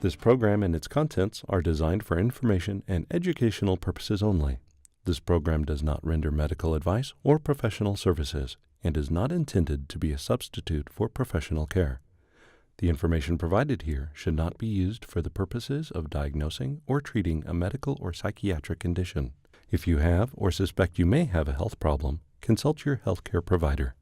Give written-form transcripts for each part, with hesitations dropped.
This program and its contents are designed for information and educational purposes only. This program does not render medical advice or professional services and is not intended to be a substitute for professional care. The information provided here should not be used for the purposes of diagnosing or treating a medical or psychiatric condition. If you have or suspect you may have a health problem, consult your healthcare provider.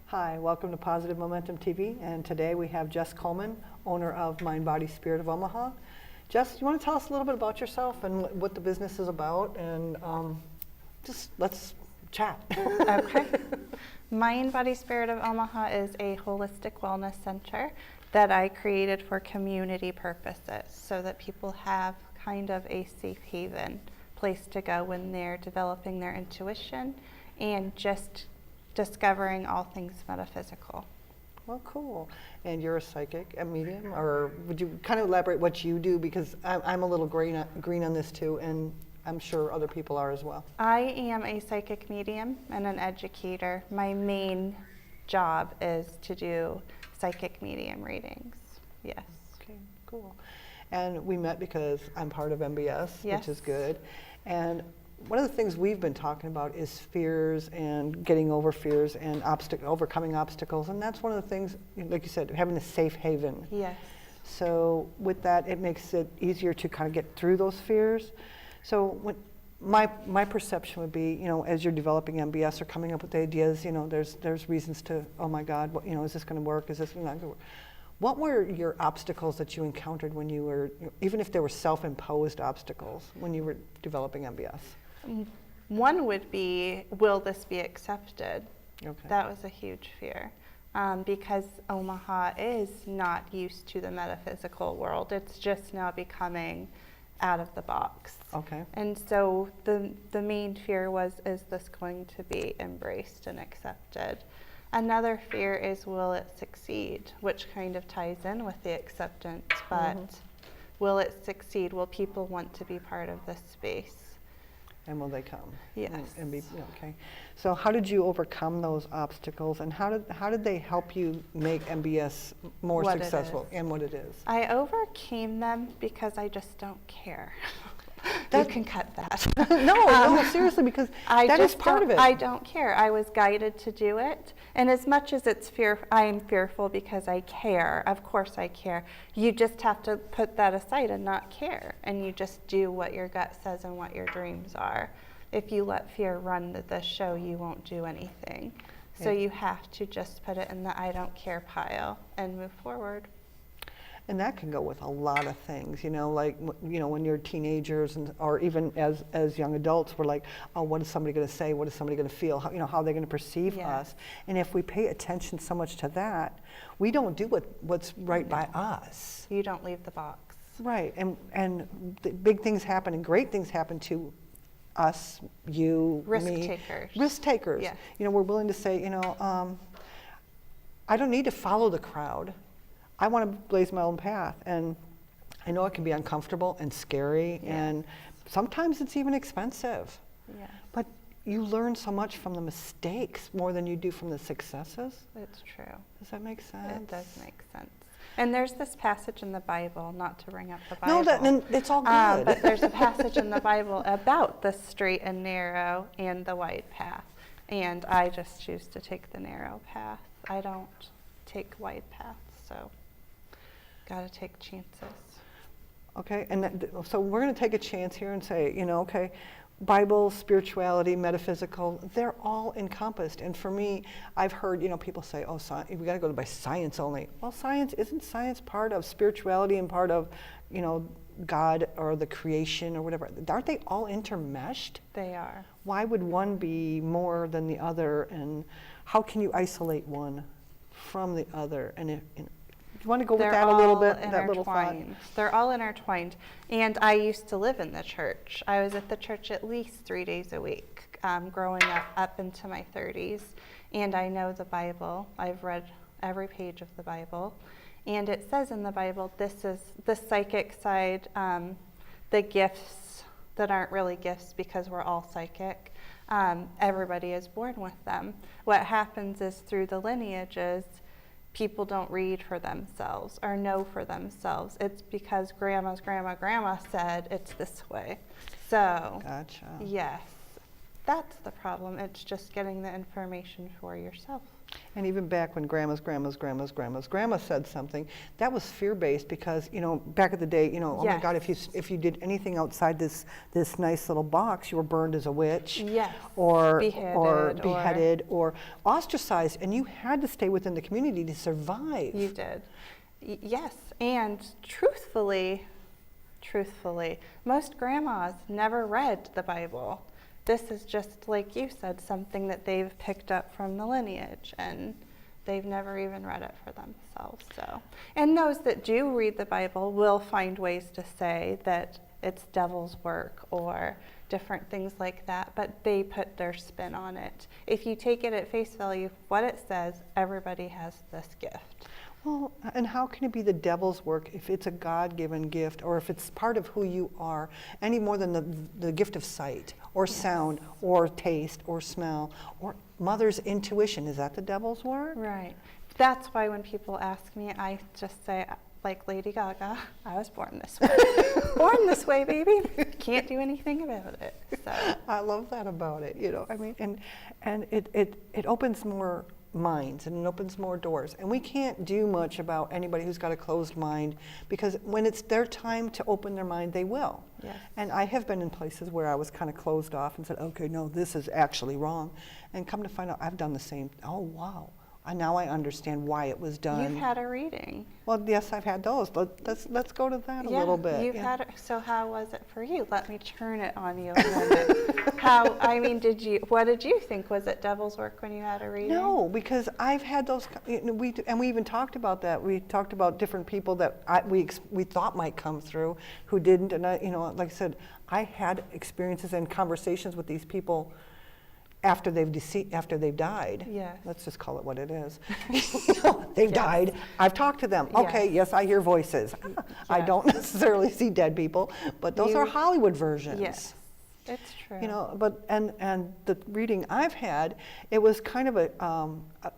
Hi, welcome to Positive Momentum TV, and today we have Jess Coleman, owner of Mind, Body, Spirit of Omaha. Jess, you want to tell us a little bit about yourself and what the business is about, and just let's chat. Okay. Mind, Body, Spirit of Omaha is a holistic wellness center that I created for community purposes so that people have kind of a safe haven place to go when they're developing their intuition and just discovering all things metaphysical. Well, cool. And you're a psychic, a medium, or would you kind of elaborate what you do? Because I'm a little green on this too, and I'm sure other people are as well. I am a psychic medium and an educator. My main job is to do psychic medium readings. Yes. Okay, cool. And we met because I'm part of MBS, Yes. which is good. And one of the things we've been talking about is fears and getting over fears and overcoming obstacles. And that's one of the things, like you said, having a safe haven. Yes. So with that, it makes it easier to kind of get through those fears. So what my perception would be, as you're developing MBS or coming up with ideas, there's reasons to, oh my God, is this going to work? Is this not going to work? What were your obstacles that you encountered when you were, even if they were self-imposed obstacles, when you were developing MBS? One would be, will this be accepted? Okay. That was a huge fear because Omaha is not used to the metaphysical world. It's just now becoming out of the box. Okay. And so the main fear was, is this going to be embraced and accepted? Another fear is, will it succeed? Which kind of ties in with the acceptance, but will it succeed? Will people want to be part of this space? And will they come? Yes. And be okay. So how did you overcome those obstacles, and how did they help you make MBS more What it successful is. and what it is? I overcame them because I just don't care. You can cut that. No, seriously, because that is part of it. I don't care. I was guided to do it. And as much as it's I am fearful because I care. Of course I care. You just have to put that aside and not care. And you just do what your gut says and what your dreams are. If you let fear run the show, you won't do anything. So you have to just put it in the I don't care pile and move forward. And that can go with a lot of things, like, when you're teenagers or even as young adults, we're like, oh, what is somebody going to say? What is somebody going to feel? How are they going to perceive us? And if we pay attention so much to that, we don't do what's right by us. You don't leave the box. Right, and the big things happen and great things happen to us, you, me. Risk takers. Yeah. We're willing to say, I don't need to follow the crowd. I want to blaze my own path, and I know it can be uncomfortable and scary, and sometimes it's even expensive. Yeah. But you learn so much from the mistakes more than you do from the successes. It's true. Does that make sense? It does make sense. And there's this passage in the Bible, not to bring up the Bible. No, it's all good. But there's a passage in the Bible about the straight and narrow and the wide path. And I just choose to take the narrow path. I don't take wide paths, so got to take chances. Okay, and so we're going to take a chance here and say, okay, Bible, spirituality, metaphysical, they're all encompassed. And for me, I've heard, people say, oh, we got to go by science only. Well, isn't science part of spirituality and part of, God or the creation or whatever? Aren't they all intermeshed? They are. Why would one be more than the other? And how can you isolate one from the other? And you want to go with that a little bit, that little thought? They're all intertwined. And I used to live in the church. I was at the church at least 3 days a week, growing up into my 30s. And I know the Bible. I've read every page of the Bible. And it says in the Bible, this is the psychic side, the gifts that aren't really gifts because we're all psychic. everybody is born with them. What happens is through the lineages, people don't read for themselves or know for themselves. It's because grandma's grandma said it's this way. So, Gotcha. yes, that's the problem. It's just getting the information for yourself. And even back when grandma said something, that was fear-based because, back in the day, oh my Yes. God, if you did anything outside this nice little box, you were burned as a witch. Yes. Or Beheaded, beheaded or ostracized, and you had to stay within the community to survive. You did. Yes, and truthfully, most grandmas never read the Bible. This is just, like you said, something that they've picked up from the lineage, and they've never even read it for themselves. So, and those that do read the Bible will find ways to say that it's devil's work or different things like that, but they put their spin on it. If you take it at face value, what it says, everybody has this gift. Well, and how can it be the devil's work if it's a God-given gift, or if it's part of who you are, any more than the gift of sight, or sound, or taste, or smell, or mother's intuition? Is that the devil's work? Right. That's why when people ask me, I just say, like Lady Gaga, I was born this way. Born this way, baby. Can't do anything about it. So I love that about it, and it opens more minds and it opens more doors. And we can't do much about anybody who's got a closed mind, because when it's their time to open their mind, they will. Yes. And I have been in places where I was kind of closed off and said, okay, no, this is actually wrong. And come to find out, I've done the same. Oh, wow. And now I understand why it was done. you've had a reading. Well, yes, I've had those, but let's go to that a little bit. You've had it. So how was it for you? Let me turn it on you a minute. What did you think? Was it devil's work when you had a reading? No, because I've had those, we even talked about that. We talked about different people that we thought might come through who didn't. And like I said, I had experiences and conversations with these people after they've died. Yes. Let's just call it what it is. They've died. I've talked to them. Okay, yes, I hear voices. I don't necessarily see dead people, but those are Hollywood versions. Yes, it's true. But and the reading I've had, it was kind of it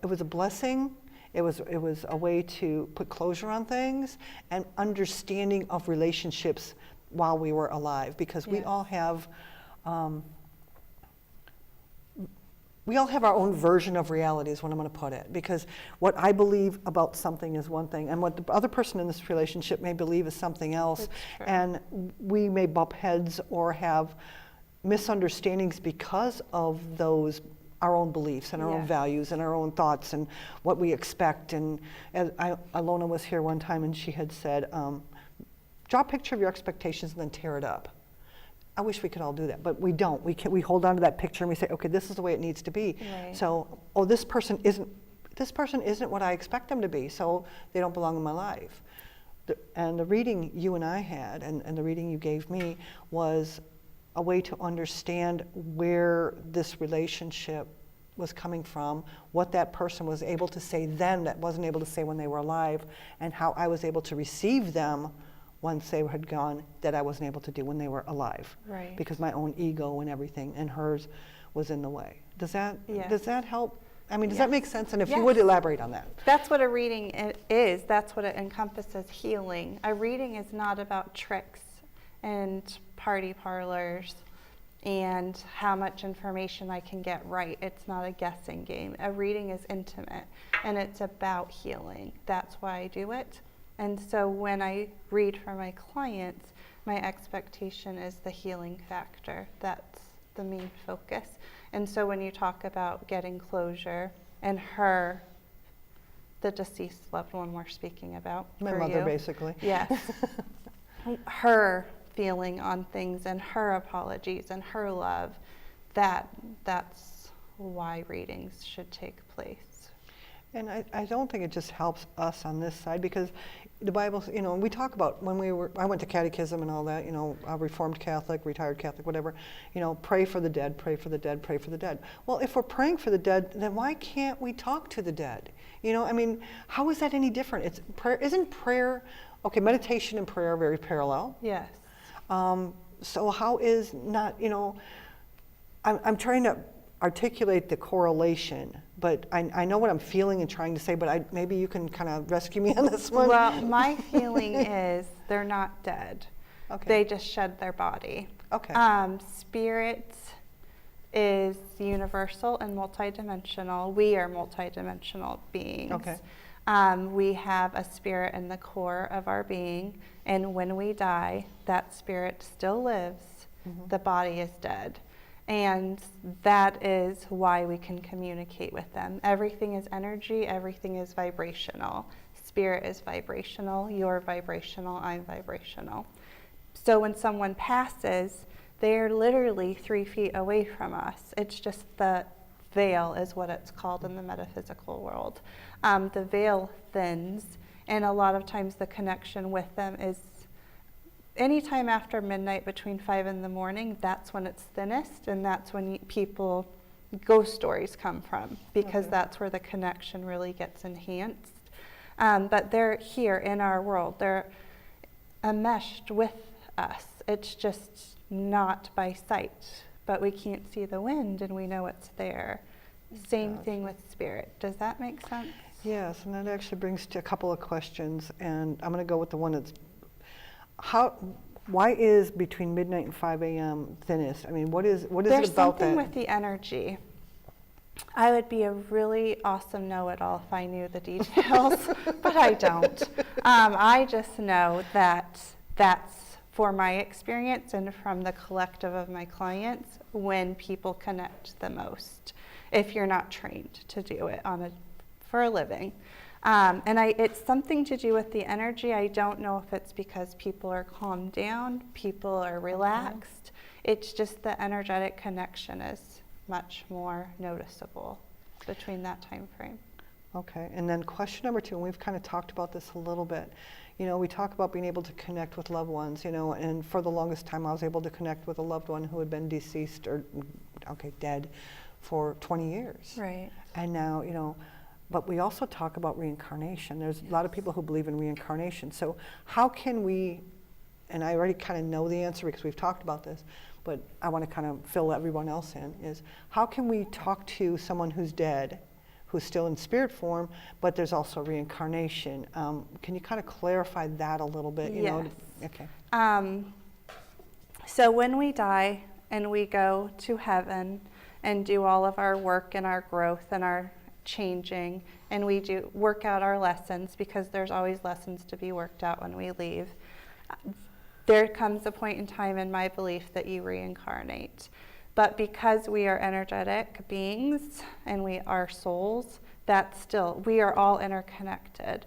was a blessing. It was a way to put closure on things and understanding of relationships while we were alive, because we all have. We all have our own version of reality, is what I'm going to put it. Because what I believe about something is one thing, and what the other person in this relationship may believe is something else. And we may bump heads or have misunderstandings because of those, our own beliefs and our own values and our own thoughts and what we expect. And as Ilona was here one time and she had said, draw a picture of your expectations and then tear it up. I wish we could all do that, but we don't. We hold on to that picture and we say, okay, this is the way it needs to be. Right. So, this person isn't what I expect them to be, so they don't belong in my life. And the reading you and I had, and the reading you gave me, was a way to understand where this relationship was coming from, what that person was able to say then that wasn't able to say when they were alive, and how I was able to receive them once they had gone that I wasn't able to do when they were alive. Right. Because my own ego and everything and hers was in the way. Does that help? I mean, does that make sense? And if you would elaborate on that. That's what a reading is. That's what it encompasses, healing. A reading is not about tricks and party parlors and how much information I can get right. It's not a guessing game. A reading is intimate and it's about healing. That's why I do it. And so when I read for my clients, my expectation is the healing factor. That's the main focus. And so when you talk about getting closure, and the deceased loved one we're speaking about. My mother, basically. Yes. Her feeling on things and her apologies and her love, that's why readings should take place. And I don't think it just helps us on this side, because the Bible, we talk about I went to catechism and all that, a Reformed Catholic, retired Catholic, whatever, pray for the dead, pray for the dead, pray for the dead. Well, if we're praying for the dead, then why can't we talk to the dead? How is that any different? It's prayer. Isn't prayer, okay, meditation and prayer are very parallel. Yes. So how is not, I'm trying to articulate the correlation, but I know what I'm feeling and trying to say, but maybe you can kind of rescue me on this one. Well, my feeling is they're not dead. Okay. They just shed their body. Okay. Spirit is universal and multidimensional. We are multidimensional beings. Okay. We have a spirit in the core of our being, and when we die, that spirit still lives. Mm-hmm. The body is dead. And that is why we can communicate with them. Everything is energy, everything is vibrational. Spirit is vibrational, you're vibrational, I'm vibrational. So when someone passes, they're literally 3 feet away from us. It's just the veil is what it's called in the metaphysical world. The veil thins, and a lot of times the connection with them is anytime after midnight between 5 in the morning, that's when it's thinnest, and that's when ghost stories come from, because that's where the connection really gets enhanced. But they're here in our world. They're enmeshed with us. It's just not by sight, but we can't see the wind and we know it's there. Same thing with spirit. Does that make sense? Yes, and that actually brings to a couple of questions, and I'm going to go with the one that's why is between midnight and 5 a.m. thinnest? I mean, what is it about that? There's something with the energy. I would be a really awesome know-it-all if I knew the details, but I don't. I just know that that's, for my experience and from the collective of my clients, when people connect the most, if you're not trained to do it for a living. It's something to do with the energy. I don't know if it's because people are calmed down, people are relaxed. It's just the energetic connection is much more noticeable between that time frame. Okay, and then question number 2, and we've kind of talked about this a little bit. You know, we talk about being able to connect with loved ones, you know, and for the longest time I was able to connect with a loved one who had been deceased or, dead for 20 years. Right. And now, you know, but we also talk about reincarnation. There's a lot of people who believe in reincarnation. So how can we, and I already kind of know the answer because we've talked about this, but I want to kind of fill everyone else in, is how can we talk to someone who's dead, who's still in spirit form, but there's also reincarnation? Can you kind of clarify that a little bit? You know? Okay. So when we die and we go to heaven and do all of our work and our growth and our changing, and we do work out our lessons, because there's always lessons to be worked out when we leave, there comes a point in time in my belief that you reincarnate. But because we are energetic beings and we are souls, we are all interconnected.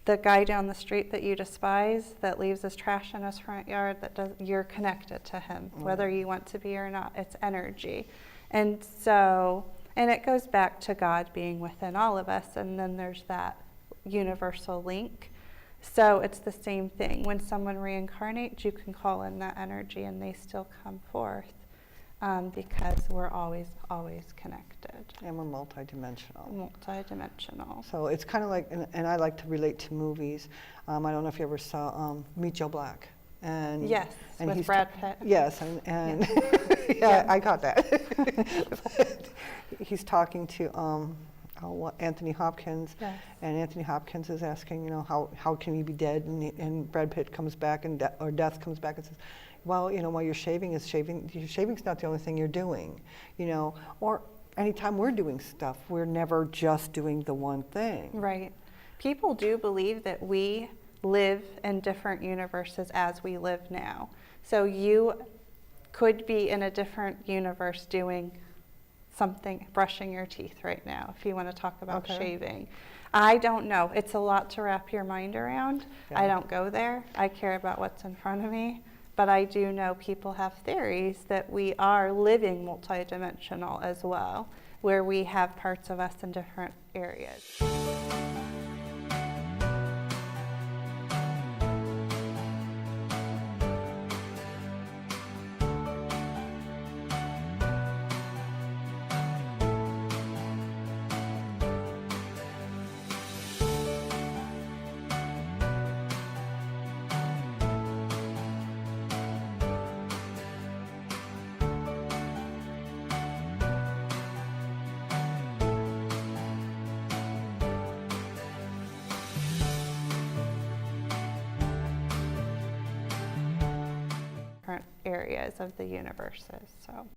The guy down the street that you despise, that leaves his trash in his front yard, you're connected to him, whether you want to be or not. It's energy. And it goes back to God being within all of us, and then there's that universal link. So it's the same thing. When someone reincarnates, you can call in that energy and they still come forth, because we're always connected. And we're multidimensional. Multidimensional. So it's kind of like, and I like to relate to movies. I don't know if you ever saw Meet Joe Black. And, yes, and with Brad Pitt. Yes, and yeah, I caught that. He's talking to Anthony Hopkins, yes. And Anthony Hopkins is asking, you know, how can you be dead? And Brad Pitt comes back, or Death comes back and says, well, you know, while you're shaving's not the only thing you're doing, you know, or anytime we're doing stuff, we're never just doing the one thing. Right. People do believe that we live in different universes as we live now. So you could be in a different universe doing something, brushing your teeth right now, if you want to talk about shaving. I don't know. It's a lot to wrap your mind around. Yeah. I don't go there. I care about what's in front of me. But I do know people have theories that we are living multidimensional as well, where we have parts of us in different areas. different areas of the universes. So.